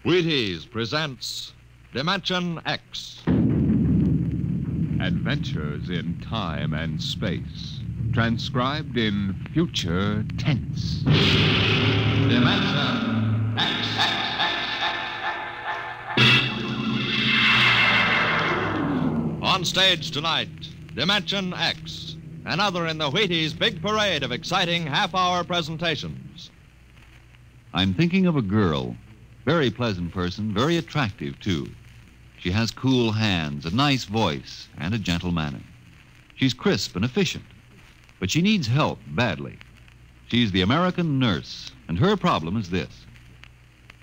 Wheaties presents Dimension X. Adventures in time and space, transcribed in future tense. Dimension X. On stage tonight, Dimension X, another in the Wheaties' big parade of exciting half-hour presentations. I'm thinking of a girl. Very pleasant person, very attractive, too. She has cool hands, a nice voice, and a gentle manner. She's crisp and efficient, but she needs help badly. She's the American nurse, and her problem is this.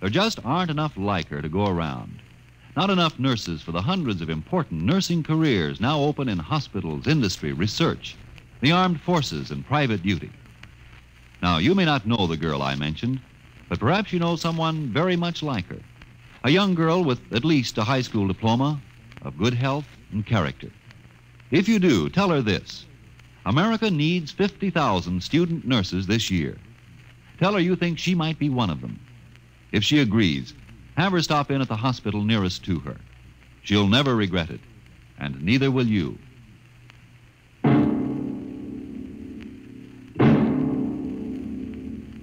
There just aren't enough like her to go around. Not enough nurses for the hundreds of important nursing careers now open in hospitals, industry, research, the armed forces, and private duty. Now, you may not know the girl I mentioned, but perhaps you know someone very much like her. A young girl with at least a high school diploma, of good health and character. If you do, tell her this. America needs 50,000 student nurses this year. Tell her you think she might be one of them. If she agrees, have her stop in at the hospital nearest to her. She'll never regret it, and neither will you.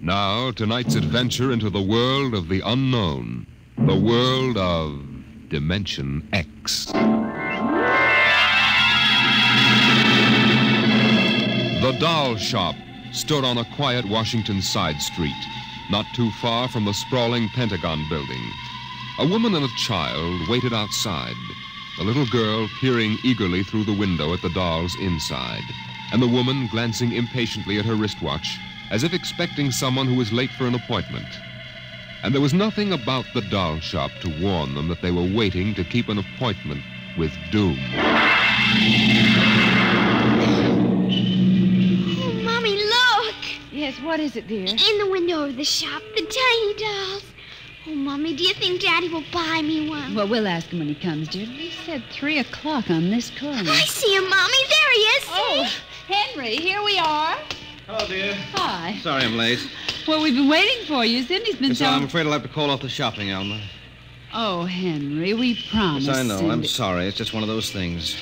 Now, tonight's adventure into the world of the unknown, the world of Dimension X. The doll shop stood on a quiet Washington side street, not too far from the sprawling Pentagon building. A woman and a child waited outside, the little girl peering eagerly through the window at the dolls inside, and the woman glancing impatiently at her wristwatch, as if expecting someone who was late for an appointment. And there was nothing about the doll shop to warn them that they were waiting to keep an appointment with doom. Oh, Mommy, look! Yes, what is it, dear? In the window of the shop, the tiny dolls. Oh, Mommy, do you think Daddy will buy me one? Well, we'll ask him when he comes, dear. He said 3 o'clock on this corner. I see him, Mommy. There he is. Oh, Henry, here we are. Hello, dear. Hi. Sorry I'm late. Well, we've been waiting for you. Cindy's been Yes, telling... I'm afraid I'll have to call off the shopping, Alma. Oh, Henry, we promised. Yes, I know. Cindy. I'm sorry. It's just one of those things.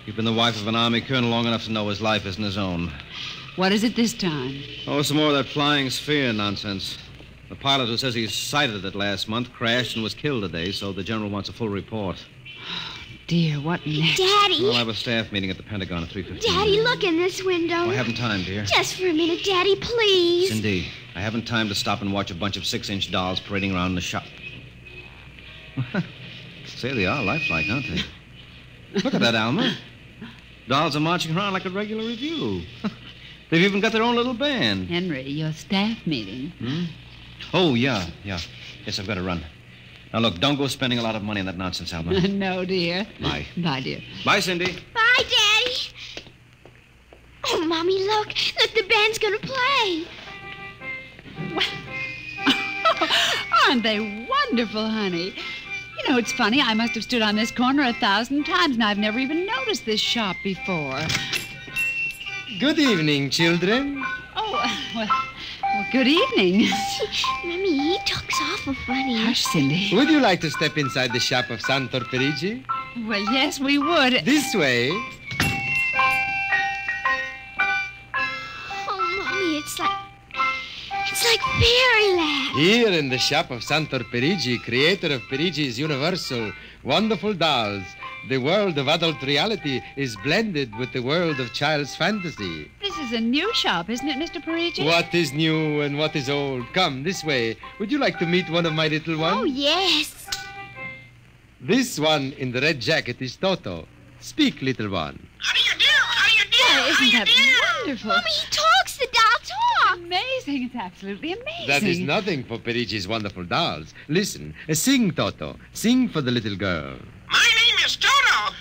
You've been the wife of an army colonel long enough to know his life isn't his own. What is it this time? Oh, some more of that flying sphere nonsense. The pilot who says he sighted it last month crashed and was killed today, so the general wants a full report. Dear, what next? Daddy. We'll have a staff meeting at the Pentagon at 3:15. Daddy, look in this window. Oh, I haven't time, dear. Just for a minute, Daddy, please. Cindy, I haven't time to stop and watch a bunch of 6-inch dolls parading around in the shop. Say they are lifelike, aren't they? Look at that, Alma. Dolls are marching around like a regular review. They've even got their own little band. Henry, your staff meeting. Oh, yeah. Yes, I've got to run. Now, look, don't go spending a lot of money on that nonsense, Alma. No, dear. Bye. Bye, dear. Bye, Cindy. Bye, Daddy. Oh, Mommy, look. Look, the band's going to play. Aren't they wonderful, honey? You know, it's funny. I must have stood on this corner 1,000 times, and I've never even noticed this shop before. Good evening, children. Oh, well, good evening. Mommy, he talks awful funny. Hush, Cindy. Would you like to step inside the shop of Santor Parigi? Well, yes, we would. This way. Oh, Mommy, it's like fairyland. Here in the shop of Santor Parigi, creator of Parigi's Universal, wonderful dolls, the world of adult reality is blended with the world of child's fantasy. This is a new shop, isn't it, Mr. Parigi? What is new and what is old? Come, this way. Would you like to meet one of my little ones? Oh, yes. This one in the red jacket is Toto. Speak, little one. How do you do? How do you do? Oh, isn't that wonderful? Mommy, he talks. The doll talks. Amazing. It's absolutely amazing. That is nothing for Parigi's wonderful dolls. Listen, sing, Toto. Sing for the little girl. My name is Toto.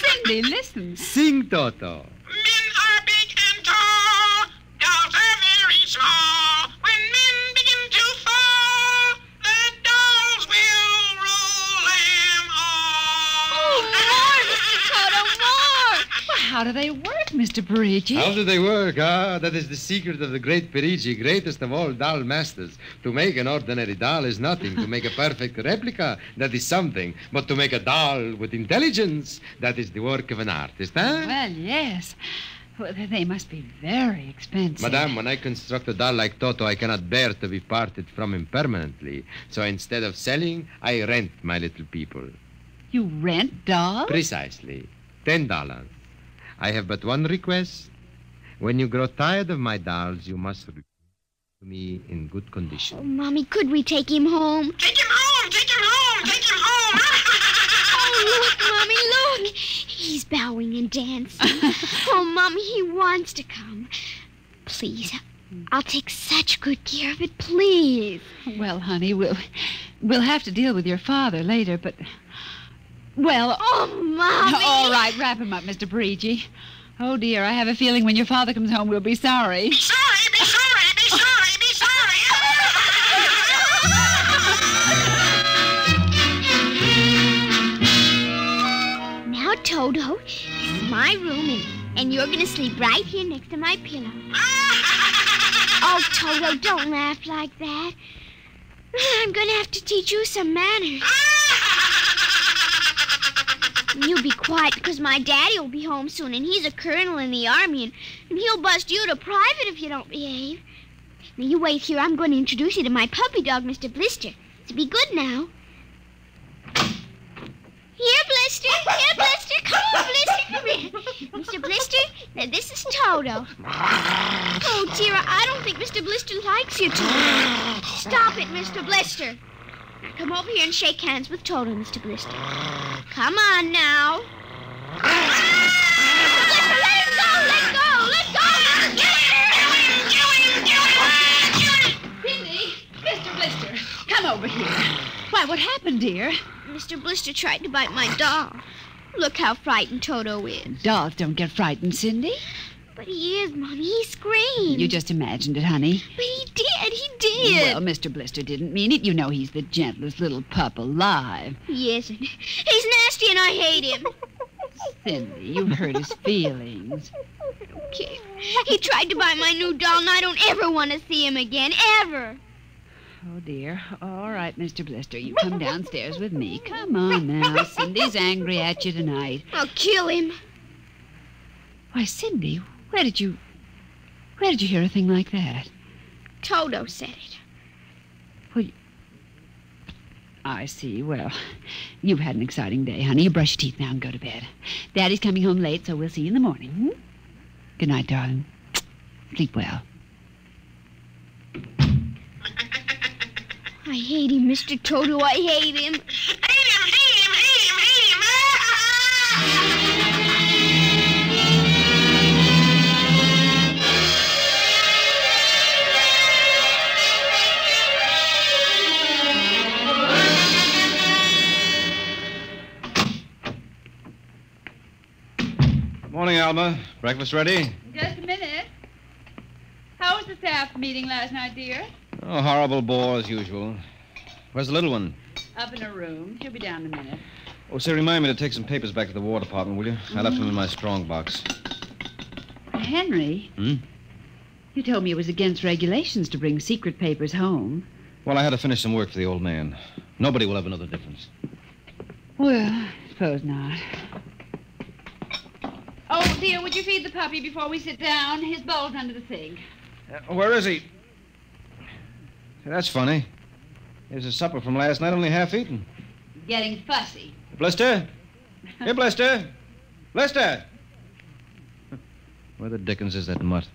Cindy, listen. Sing, Toto. Men are big and tall. Dolls are very small. When men begin to fall, the dolls will rule them all. Oh, more, Mr. Toto, more. Well, how do they work Mr. Parigi. How do they work? Ah, that is the secret of the great Parigi, greatest of all doll masters. To make an ordinary doll is nothing. To make a perfect replica, that is something. But to make a doll with intelligence, that is the work of an artist, huh? Well, yes. Well, they must be very expensive. Madame, when I construct a doll like Toto, I cannot bear to be parted from him permanently. So instead of selling, I rent my little people. You rent dolls? Precisely. $10. I have but one request. When you grow tired of my dolls, you must return to me in good condition. Oh, Mommy, could we take him home? Take him home! Take him home! Take him home! Oh, look, Mommy, look. He's bowing and dancing. Oh, Mommy, he wants to come. Please, I'll take such good care of it, please. Well, honey, we'll have to deal with your father later, but... Well... Oh, Mommy! All right, wrap him up, Mr. Parigi. Oh, dear, I have a feeling when your father comes home, we'll be sorry. Be sorry! Be sorry! Be sorry! Be sorry! Now, Toto, this is my room, and you're going to sleep right here next to my pillow. Oh, Toto, don't laugh like that. I'm going to have to teach you some manners. You be quiet, because my daddy will be home soon, and he's a colonel in the army, and he'll bust you to private if you don't behave. Now, you wait here. I'm going to introduce you to my puppy dog, Mr. Blister. So be good now. Here, Blister. Here, Blister. Come on, Blister. Come here. Mr. Blister, now this is Toto. Oh, dear, I don't think Mr. Blister likes you, Toto. Stop it, Mr. Blister. Now, come over here and shake hands with Toto, Mr. Blister. Come on, now. Mr. Blister, let him go. Let go. Let go. Cindy, Mr. Blister, come over here. Why, what happened, dear? Mr. Blister tried to bite my doll. Look how frightened Toto is. Dolls don't get frightened, Cindy. But he is, Mommy. He screamed. You just imagined it, honey. But he did. He did. Well, Mr. Blister didn't mean it. You know he's the gentlest little pup alive. He isn't. He's nasty and I hate him. Cindy, you've hurt his feelings. Okay. He tried to buy my new doll, and I don't ever want to see him again. Ever. Oh, dear. All right, Mr. Blister, you come downstairs with me. Come on now. Cindy's angry at you tonight. I'll kill him. Why, Cindy, where did you hear a thing like that? Toto said it. Well, I see. Well, you've had an exciting day, honey. You brush your teeth now and go to bed. Daddy's coming home late, so we'll see you in the morning. Hmm? Good night, darling. Sleep well. I hate him, Mr. Toto. I hate him. Hate him! Hate him! Hate him! Hate him! Morning, Alma. Breakfast ready? Just a minute. How was the staff meeting last night, dear? Oh, horrible bore as usual. Where's the little one? Up in her room. She'll be down in a minute. Oh, say, remind me to take some papers back to the War Department, will you? I left them in my strong box. Henry? You told me it was against regulations to bring secret papers home. Well, I had to finish some work for the old man. Nobody will ever know the difference. Well, I suppose not. Oh, dear, would you feed the puppy before we sit down? His bowl's under the sink. Where is he? Say, that's funny. Here's his supper from last night, only half eaten. Getting fussy. Blister? Here, Blister. Blister! Where the dickens is that mutt?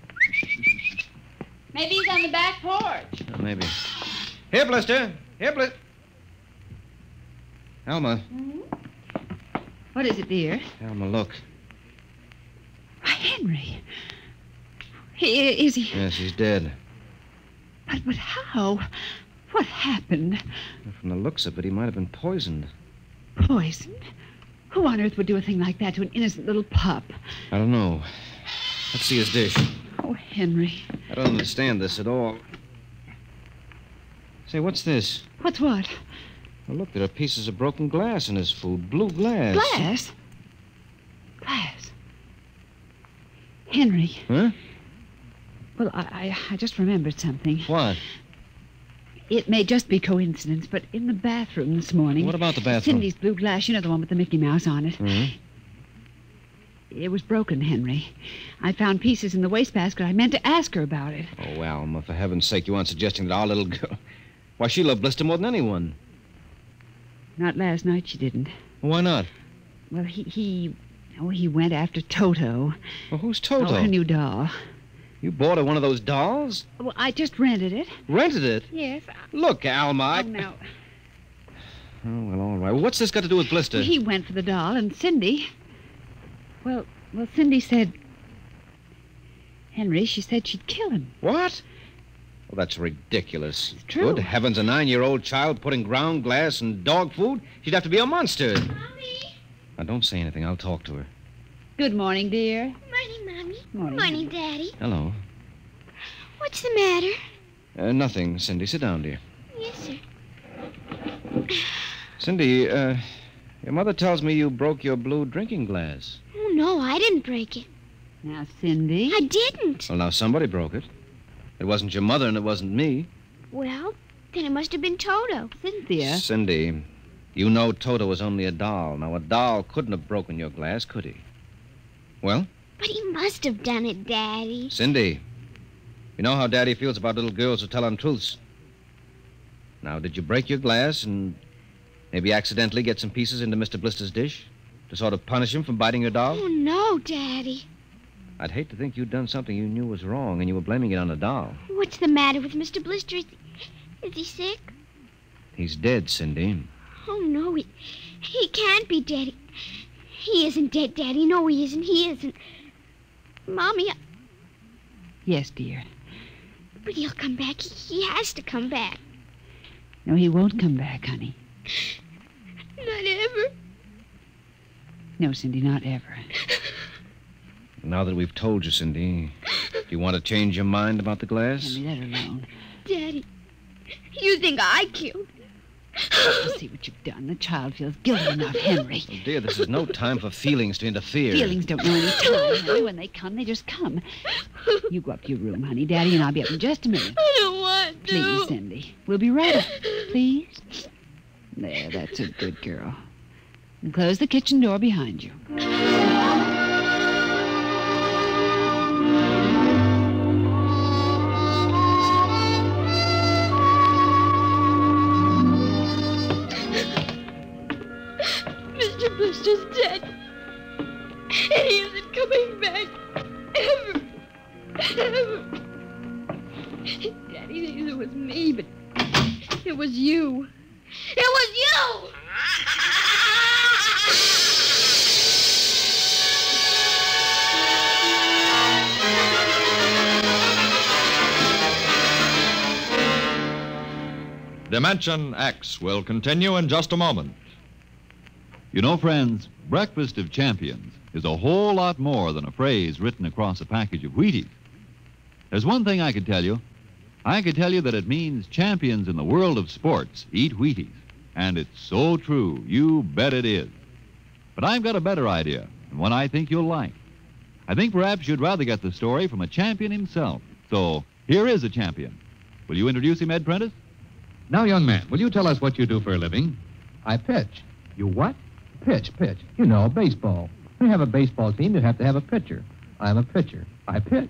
Maybe he's on the back porch. Oh, maybe. Here, Blister. Here, Blister. Alma. What is it, dear? Alma, look. Why, Henry. Is he? Yes, he's dead. But how? What happened? From the looks of it, he might have been poisoned. Poisoned? Who on earth would do a thing like that to an innocent little pup? I don't know. Let's see his dish. Oh, Henry. I don't understand this at all. Say, what's this? What's what? Well, look, there are pieces of broken glass in his food. Blue glass. Glass? Glass? Henry. Huh? Well, I just remembered something. What? It may just be coincidence, but in the bathroom this morning... What about the bathroom? Cindy's blue glass, you know, the one with the Mickey Mouse on it. Mm-hmm. It was broken, Henry. I found pieces in the wastebasket. I meant to ask her about it. Oh, Alma, for heaven's sake, you aren't suggesting that our little girl... Why, she loved Blister more than anyone. Not last night, she didn't. Why not? Well, he went after Toto. Well, who's Toto? Oh, her new doll. You bought her one of those dolls? Well, I just rented it. Rented it? Yes. Look, Alma, Oh, no. Oh, well, all right. What's this got to do with Blister? He went for the doll, and Cindy... Well, Cindy said... Henry, she said she'd kill him. What? Well, that's ridiculous. It's true. Good heavens, a 9-year-old child putting ground glass and dog food? She'd have to be a monster. Mommy. Now, don't say anything. I'll talk to her. Good morning, dear. Morning, Mommy. Morning. Morning, Daddy. Hello. What's the matter? Nothing, Cindy. Sit down, dear. Yes, sir. Cindy, your mother tells me you broke your blue drinking glass. Oh, no, I didn't break it. Now, Cindy. I didn't. Well, now somebody broke it. It wasn't your mother and it wasn't me. Well, then it must have been Toto. Cynthia. Cindy, you know Toto was only a doll. Now, a doll couldn't have broken your glass, could he? Well? But he must have done it, Daddy. Cindy, you know how Daddy feels about little girls who tell untruths. Now, did you break your glass and maybe accidentally get some pieces into Mr. Blister's dish to sort of punish him for biting your doll? Oh, no, Daddy. I'd hate to think you'd done something you knew was wrong and you were blaming it on the doll. What's the matter with Mr. Blister? Is he sick? He's dead, Cindy. Oh, no, he can't be dead. He isn't dead, Daddy. No, he isn't. He isn't. Mommy, Yes, dear. but he'll come back. He has to come back. No, he won't come back, honey. Not ever. No, Cindy, not ever. Now that we've told you, Cindy, do you want to change your mind about the glass? Henry, let her alone. Daddy, you think I killed? I'll see what you've done. The child feels guilty enough, Henry. Oh, dear, this is no time for feelings to interfere. Feelings don't know any time, honey. When they come, they just come. You go up to your room, honey. Daddy and I'll be up in just a minute. I don't want to. Please, Cindy. We'll be right up. Please. There, that's a good girl. And close the kitchen door behind you. Mr. Blister's dead. And he isn't coming back. Ever. Ever. Daddy thinks it was me, but it was you. It was you! Dimension X will continue in just a moment. You know, friends, Breakfast of Champions is a whole lot more than a phrase written across a package of Wheaties. There's one thing I could tell you. I could tell you that it means champions in the world of sports eat Wheaties. And it's so true. You bet it is. But I've got a better idea, and one I think you'll like. I think perhaps you'd rather get the story from a champion himself. So here is a champion. Will you introduce him, Ed Prentice? Now, young man, will you tell us what you do for a living? I pitch. You what? Pitch. You know, baseball. To have a baseball team, you have to have a pitcher. I'm a pitcher. I pitch.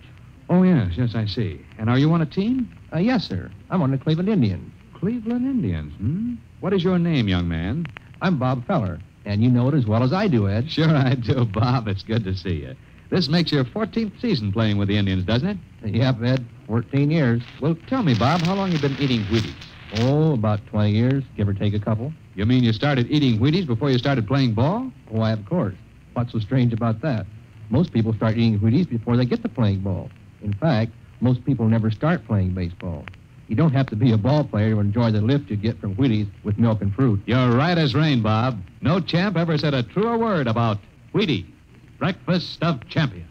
Oh, yes, I see. And are you on a team? Yes, sir. I'm on the Cleveland Indians. Cleveland Indians, hmm? What is your name, young man? I'm Bob Feller, and you know it as well as I do, Ed. Sure I do, Bob. It's good to see you. This makes your 14th season playing with the Indians, doesn't it? Yep, Ed. 14 years. Well, tell me, Bob, how long you been eating Wheaties? Oh, about 20 years, give or take a couple. You mean you started eating Wheaties before you started playing ball? Why, of course. What's so strange about that? Most people start eating Wheaties before they get to playing ball. In fact, most people never start playing baseball. You don't have to be a ball player to enjoy the lift you get from Wheaties with milk and fruit. You're right as rain, Bob. No champ ever said a truer word about Wheaties, breakfast of champions.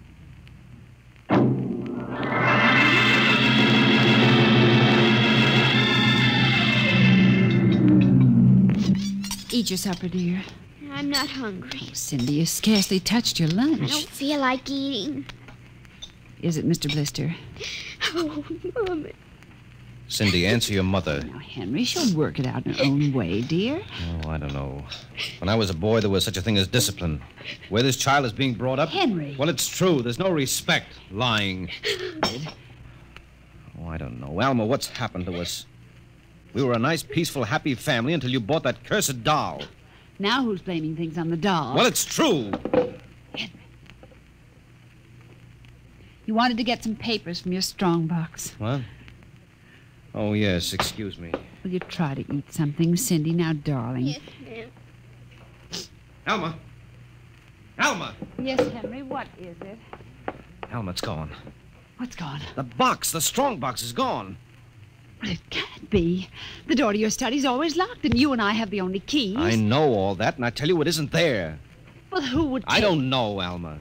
Eat your supper, dear. I'm not hungry. Oh, Cindy, you scarcely touched your lunch. I don't feel like eating. is it, Mr. Blister? Oh, Mama. Cindy, answer your mother. Now, Henry, she'll work it out in her own way, dear. Oh, I don't know. When I was a boy, there was such a thing as discipline. Where this child is being brought up... Henry. Well, it's true. There's no respect. Lying. Oh, I don't know. Alma, what's happened to us? We were a nice, peaceful, happy family until you bought that cursed doll. Now who's blaming things on the doll? Well, it's true. Henry. You wanted to get some papers from your strongbox. What? Oh, yes, excuse me. Will you try to eat something, Cindy? Now, darling. Yes, ma'am. Alma! Alma! Yes, Henry, what is it? Alma, it's gone. What's gone? The box, the strong box is gone. Well, it can't be. The door to your study's always locked, and you and I have the only keys. I know all that, and I tell you it isn't there. Well, who would I don't know, Alma.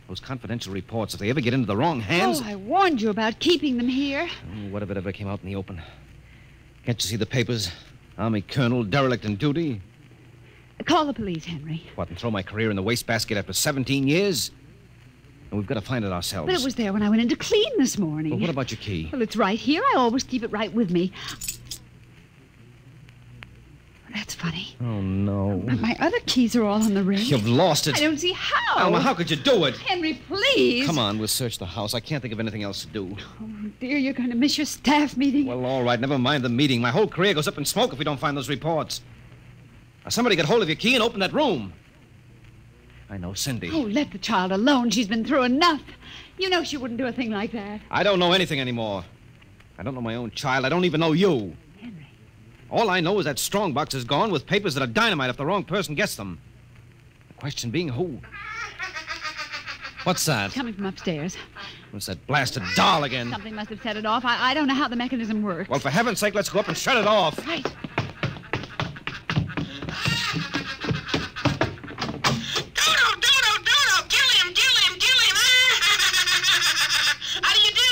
Those confidential reports, if they ever get into the wrong hands... Oh, I warned you about keeping them here. Oh, what if it ever came out in the open? Can't you see the papers? Army colonel, derelict in duty. Call the police, Henry. What, and throw my career in the wastebasket after 17 years? And we've got to find it ourselves. But it was there when I went in to clean this morning. Well, what about your key? Well, it's right here. I always keep it right with me. That's funny. Oh, no. But my other keys are all on the ring. You've lost it. I don't see how. Alma, how could you do it? Henry, please. Come on, we'll search the house. I can't think of anything else to do. Oh, dear, you're going to miss your staff meeting. Well, all right, never mind the meeting. My whole career goes up in smoke if we don't find those reports. Now, somebody get hold of your key and open that room. I know Cindy. Oh, let the child alone. She's been through enough. You know she wouldn't do a thing like that. I don't know anything anymore. I don't know my own child. I don't even know you. Henry. All I know is that strongbox is gone with papers that are dynamite if the wrong person gets them. The question being who? What's that? Coming from upstairs. What's that blasted doll again? Something must have set it off. I don't know how the mechanism works. Well, for heaven's sake, let's go up and shut it off. Right.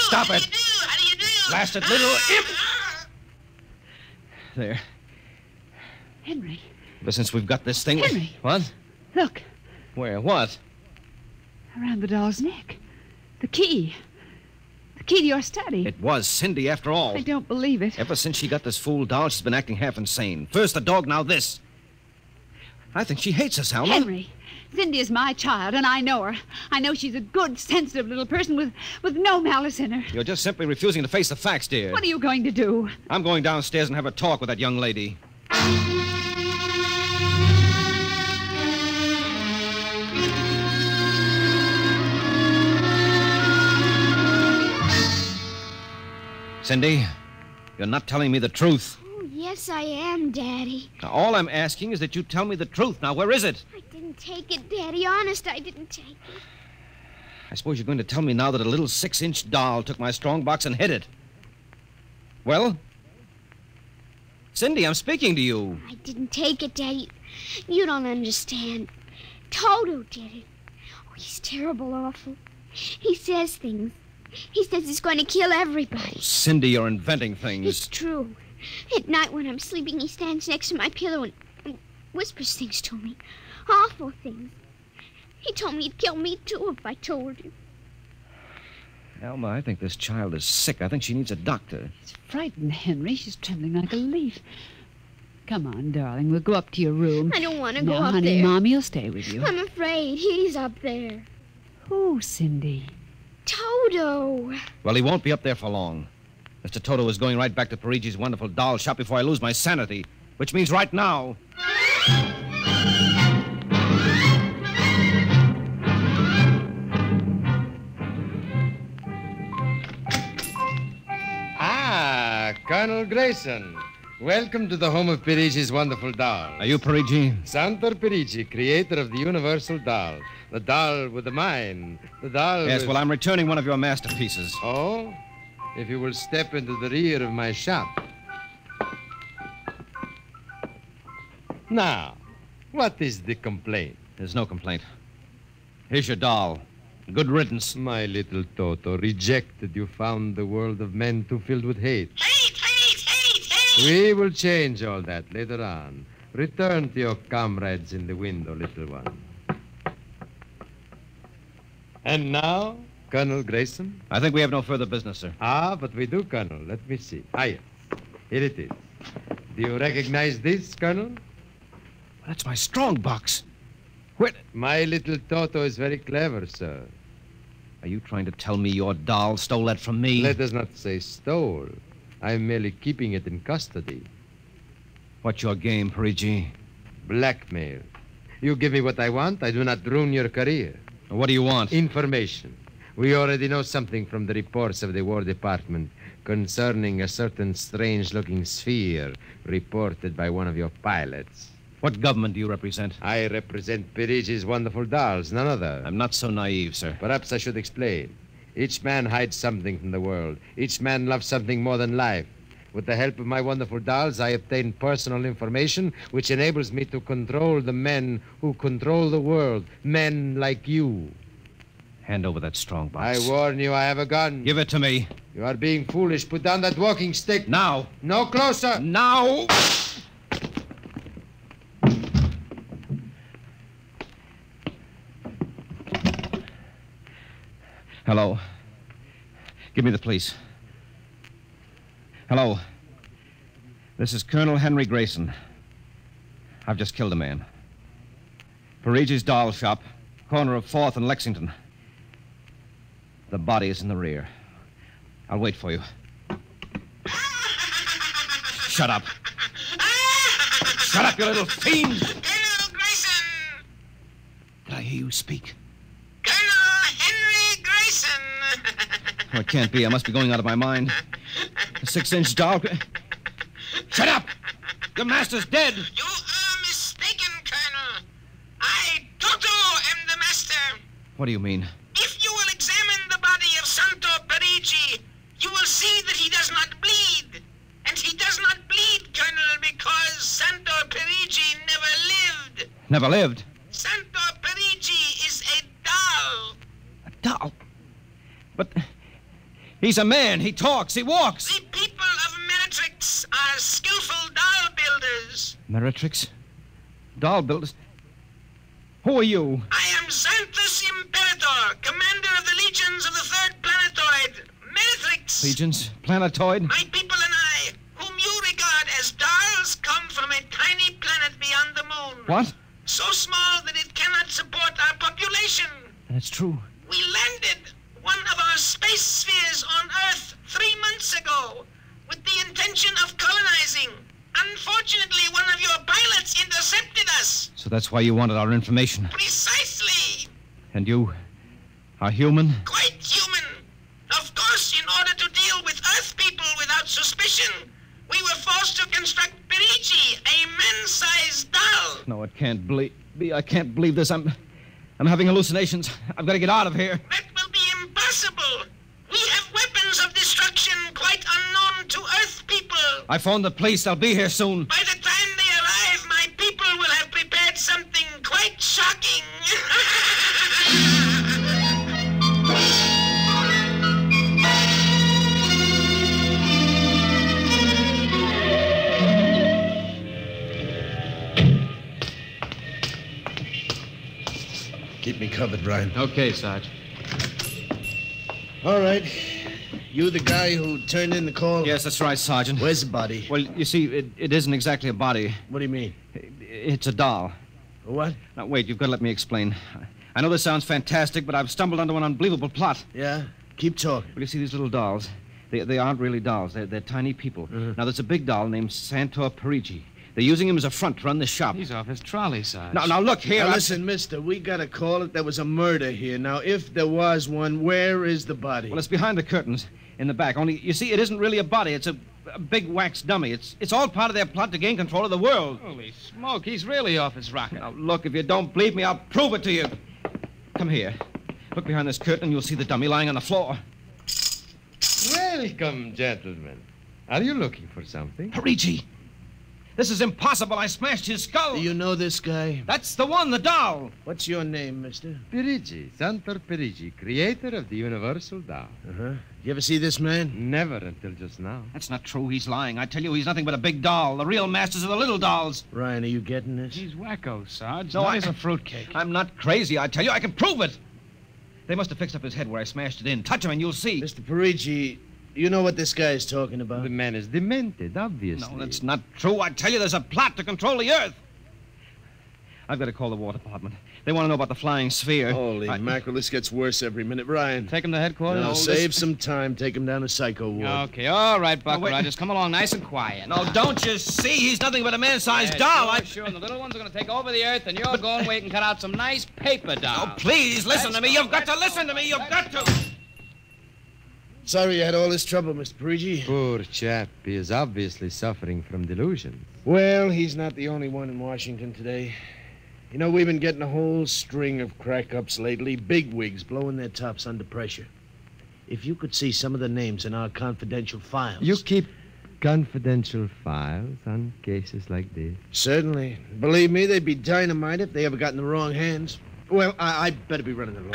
Stop it. How do you do? Blasted little imp. There. Henry. Ever since we've got this thing... Henry. What? Look. Where? What? Around the doll's neck. The key. The key to your study. It was Cindy, after all. I don't believe it. Ever since she got this fool doll, she's been acting half insane. First the dog, now this. I think she hates us, Alma. Henry. Cindy is my child, and I know her. I know she's a good, sensitive little person with no malice in her. You're just simply refusing to face the facts, dear. What are you going to do? I'm going downstairs and have a talk with that young lady. Cindy, you're not telling me the truth. Oh, yes, I am, Daddy. Now, all I'm asking is that you tell me the truth. Now, where is it? I didn't take it, Daddy. Honest, I didn't take it. I suppose you're going to tell me now that a little 6-inch doll took my strongbox and hid it. Well? Cindy, I'm speaking to you. I didn't take it, Daddy. You don't understand. Toto did it. Oh, he's terrible awful. He says things. He says he's going to kill everybody. Oh, Cindy, you're inventing It's things. true. At night when I'm sleeping, he stands next to my pillow and whispers things to me. Awful things. He told me he'd kill me, too, if I told him. Alma, I think this child is sick. I think she needs a doctor. She's frightened, Henry. She's trembling like a leaf. Come on, darling. We'll go up to your room. I don't want to go Now, up honey, there. Mommy will stay with you. I'm afraid. He's up there. Who, Cindy? Toto. Well, he won't be up there for long. Mr. Toto is going right back to Parigi's wonderful doll shop before I lose my sanity, which means right now. Ah, Colonel Grayson. Welcome to the home of Parigi's wonderful doll. Are you Parigi? Santor Parigi, creator of the universal doll. The doll with the mind. The doll Yes, with... well, I'm returning one of your masterpieces. Oh? If you will step into the rear of my shop. Now, what is the complaint? There's no complaint. Here's your doll. Good riddance. My little Toto, rejected, you found the world of men too filled with hate. Hate, hate, hate, hate. We will change all that later on. Return to your comrades in the window, little one. And now, Colonel Grayson? I think we have no further business, sir. Ah, but we do, Colonel. Let me see. Ah, yes. Here it is. Do you recognize this, Colonel? That's my strong box. Where... My little Toto is very clever, sir. Are you trying to tell me your doll stole that from me? Let us not say stole. I'm merely keeping it in custody. What's your game, Parigi? Blackmail. You give me what I want, I do not ruin your career. What do you want? Information. We already know something from the reports of the War Department concerning a certain strange-looking sphere reported by one of your pilots. What government do you represent? I represent Perigi's wonderful dolls, none other. I'm not so naive, sir. Perhaps I should explain. Each man hides something from the world. Each man loves something more than life. With the help of my wonderful dolls, I obtain personal information which enables me to control the men who control the world. Men like you. Hand over that strong box. I warn you, I have a gun. Give it to me. You are being foolish. Put down that walking stick. Now. No closer. Now. Hello. Give me the police. Hello. This is Colonel Henry Grayson. I've just killed a man. Parigi's doll shop, corner of 4th and Lexington. The body is in the rear. I'll wait for you. Shut up. Shut up, you little fiend! Colonel Grayson! Did I hear you speak? Colonel Henry Grayson! Oh, it can't be. I must be going out of my mind. A 6-inch doll. Shut up! Your master's dead! You are mistaken, Colonel. I, Toto, am the master. What do you mean? If you will examine the body of Santo Parigi, you will see that he does not bleed. And he does not bleed, Colonel, because Santo Parigi never lived. Never lived? Santo Parigi is a doll. A doll? But he's a man. He talks. He walks. The people of Meretrix are skillful doll builders. Meretrix? Doll builders? Who are you? I am Xanthus Imperator, commander of the legions of the 3rd planetoid, Meretrix. Legions? Planetoid? My people and I, whom you regard as dolls, come from a tiny planet beyond the moon. What? So small that it cannot support our population. That's true. We landed one of our space spheres on Earth 3 months ago with the intention of colonizing. Unfortunately, one of your pilots intercepted us. So that's why you wanted our information. Precisely. And you are human? Quite human. Of course, in order to deal with Earth people without suspicion, we were forced to construct Parigi, a man-sized doll. No, it can't be. I can't believe this. I'm having hallucinations. I've got to get out of here. That will be impossible. We have weapons of destruction quite unknown to Earth people. I phoned the police. They'll be here soon. By the time they arrive, my people will have prepared something quite shocking. Keep me covered, Ryan. Okay, Sarge. All right. You the guy who turned in the call? Yes, that's right, Sergeant. Where's the body? Well, you see, it isn't exactly a body. What do you mean? It's a doll. What? Now, wait, you've got to let me explain. I know this sounds fantastic, but I've stumbled onto an unbelievable plot. Yeah? Keep talking. Well, you see, these little dolls, they aren't really dolls. They're tiny people. Now, there's a big doll named Santo Parigi. They're using him as a front to run the shop. He's off his trolley, Sarge. Now, look here. Now, listen, mister, we got to call it there was a murder here. Now, if there was one, where is the body? Well, it's behind the curtains in the back. Only, you see, it isn't really a body. It's a big wax dummy. It's all part of their plot to gain control of the world. Holy smoke, he's really off his rocker. Now, look, if you don't believe me, I'll prove it to you. Come here. Look behind this curtain and you'll see the dummy lying on the floor. Welcome, gentlemen. Are you looking for something? Parigi! This is impossible. I smashed his skull. Do you know this guy? That's the one, the doll. What's your name, mister? Parigi, Santo Parigi, creator of the universal doll. Uh-huh. You ever see this man? Never until just now. That's not true. He's lying. I tell you, he's nothing but a big doll. The real masters are the little dolls. Ryan, are you getting this? He's wacko, Sarge. No, Not as a fruitcake. I'm not crazy, I tell you. I can prove it. They must have fixed up his head where I smashed it in. Touch him and you'll see. Mr. Parigi, you know what this guy is talking about? The man is demented, obviously. No, that's not true. I tell you, there's a plot to control the Earth. I've got to call the War Department. They want to know about the flying sphere. Holy mackerel, this gets worse every minute. Ryan. Take him to headquarters? No, save some time. Take him down to Psycho Ward. Okay, all right, Buck Rogers. Come along nice and quiet. No, don't you see? He's nothing but a man-sized doll. Sure, and the little ones are going to take over the Earth, and you're going to wait and cut out some nice paper dolls. Oh, please, listen to me. You've got to listen to me. You've got to. Sorry you had all this trouble, Mr. Parigi. Poor chap. He is obviously suffering from delusions. Well, he's not the only one in Washington today. You know, we've been getting a whole string of crack-ups lately, bigwigs blowing their tops under pressure. If you could see some of the names in our confidential files... You keep confidential files on cases like this? Certainly. Believe me, they'd be dynamite if they ever got in the wrong hands. Well, I'd better be running along.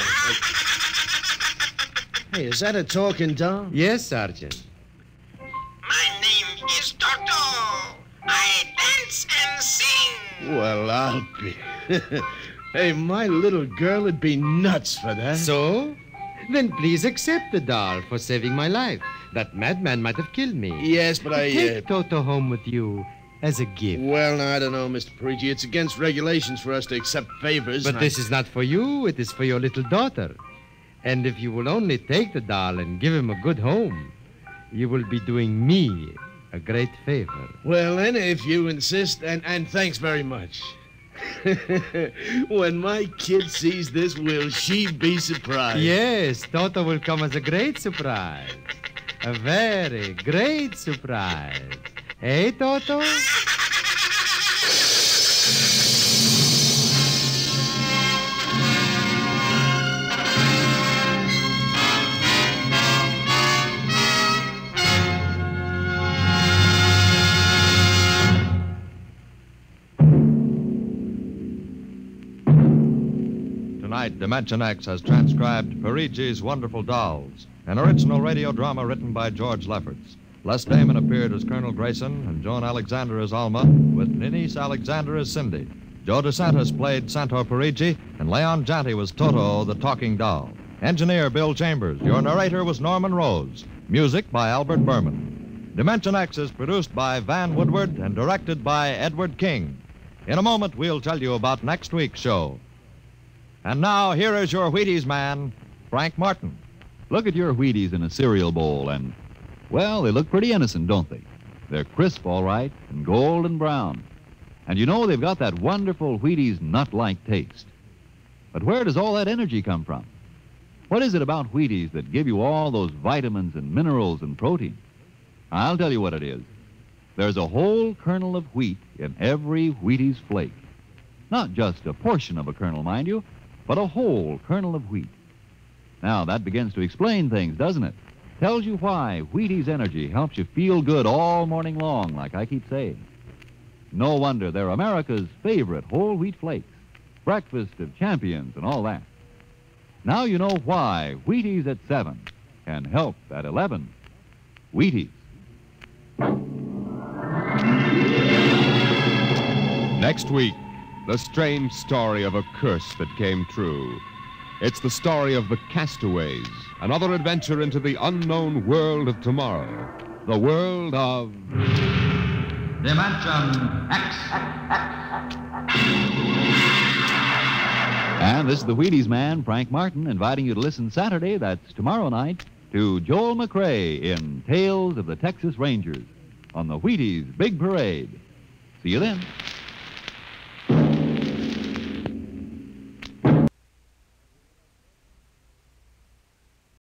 Hey, is that a talking doll? Yes, Sergeant. My name is Toto. I dance and sing. Well, I'll be... Hey, my little girl would be nuts for that. So? Then please accept the doll for saving my life. That madman might have killed me. Yes, but Take Toto home with you as a gift. Well, I don't know, Mr. Parigi. It's against regulations for us to accept favors. But this is not for you. It is for your little daughter. And if you will only take the doll and give him a good home, you will be doing me a great favor. Well, then, if you insist, and thanks very much. When my kid sees this, will she be surprised? Yes, Toto will come as a great surprise. A very great surprise. Hey, Toto? Tonight, Dimension X has transcribed Parigi's Wonderful Dolls, an original radio drama written by George Lefferts. Les Damon appeared as Colonel Grayson and Joan Alexander as Alma, with Ninnis Alexander as Cindy. Joe DeSantis played Santor Parigi, and Leon Janty was Toto, the talking doll. Engineer Bill Chambers. Your narrator was Norman Rose. Music by Albert Berman. Dimension X is produced by Van Woodward and directed by Edward King. In a moment, we'll tell you about next week's show. And now, here is your Wheaties man, Frank Martin. Look at your Wheaties in a cereal bowl and, well, they look pretty innocent, don't they? They're crisp, all right, and golden brown. And you know they've got that wonderful Wheaties nut-like taste. But where does all that energy come from? What is it about Wheaties that give you all those vitamins and minerals and protein? I'll tell you what it is. There's a whole kernel of wheat in every Wheaties flake. Not just a portion of a kernel, mind you, but a whole kernel of wheat. Now, that begins to explain things, doesn't it? Tells you why Wheaties Energy helps you feel good all morning long, like I keep saying. No wonder they're America's favorite whole wheat flakes, breakfast of champions and all that. Now you know why Wheaties at 7 can help at 11. Wheaties. Next week, the strange story of a curse that came true. It's the story of the Castaways, another adventure into the unknown world of tomorrow, the world of... Dimension X. And this is the Wheaties man, Frank Martin, inviting you to listen Saturday, that's tomorrow night, to Joel McRae in Tales of the Texas Rangers on the Wheaties Big Parade. See you then.